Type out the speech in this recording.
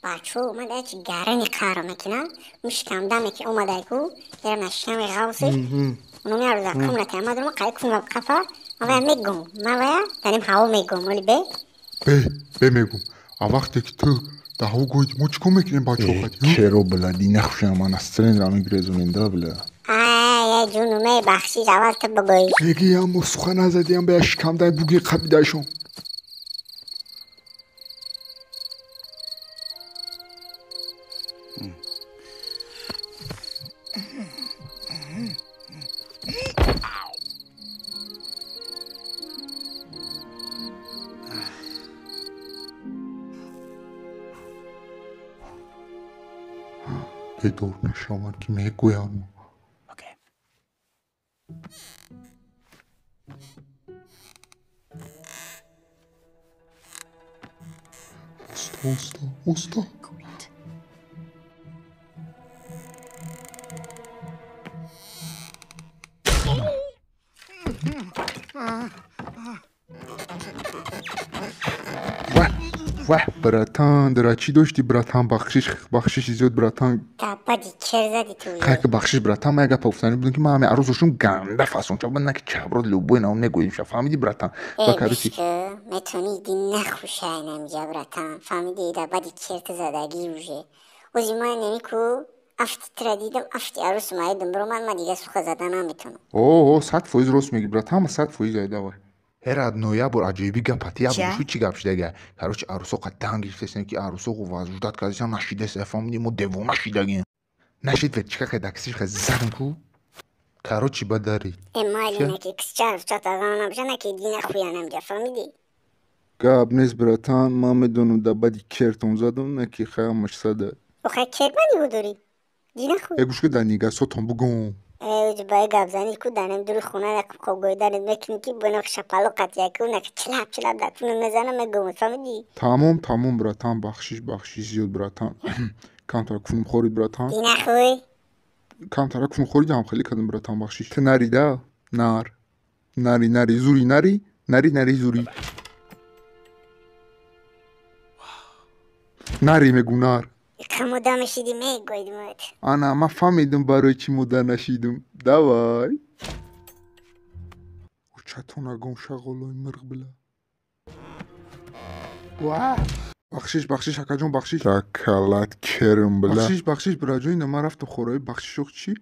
بچه اومده چی گرنی قهر میکنه مشکم دمه که اومده کو یه مشکم غوصش اونو میارو در کمونه که اما درمو قید کنم قفا ما میگم ما ویا داریم هوا میگم ولی به میگم وقتی که تو دهو گوید ما چکو میکنیم بچه خود کرو بلا دی نخوشم من استرین را میگرزونینده بلا یه جونومه بخشیش اول تو بگوی بگی هم سخن نزدیم به اشکم دای بوگی قبیدهشون به دور نشامن که میگویم Usta. واه براتان درا چی داشتی براتان بخشش زیاد براتان بدی چر زدی توی خیلی بخشش براتان ما اگه پافتانی بودن که ما همه عروسشون گنده فاسون چون بندن که چبراد لوبوی نام نگوییم شد فهمیدی براتان بشکه میتونی دی نخوشه اینجا براتان فهمیدی دا بدی چرت زدگی روشه و زمان نمیکو افتی تر دیدم افتی عروس مایدم برو من دیگه سوخه زدن هم میتونم اوه 100% راست میگی براتان 100% ایده هر نویا بر عجیبی گپاتی ابروشو چی گپش دیگه کاروچ عروسو قدان گرفتن که عروسو وجودات کازیشان نشیده سفهمیدی مو دوم نشیدگی نشید و چیکار دکسیش خزن کو کاروچی بداری امالی نکی کسچار چات آدم نبجه نکی دین خویا نمجا فهمیدی گاب نیست براتان ما میدونم دبادی کرتون زدم نکی خامش ساده بخواه کرمانی بودوری دین خوی گوش که دنیگه سوتون بگم اوج بای گابزانی کو دانم دور خونه نکم خوب گوی دارم نکنی که بناخ شپالو قطعه که نک چلاب داتونو مزانم مگم فهمیدی تمام براتان بخشش زیاد براتان کام ترک فیلم خورید براتان دین خوی کام ترک فیلم خورید هم خیلی کدوم براتان بخشش تناری دا ناری زوری ناری زوری ناری میگو نار کمودا میشیدی میگویدی موت انا ما فهمیدم برای چی مودا نشیدم دوای و چطور نگم شغلای مرغ بلا واه بخشش حکا جون بخشش شکلت کرم بلا بخشش برا جوی نما رفت خوره بخشش چی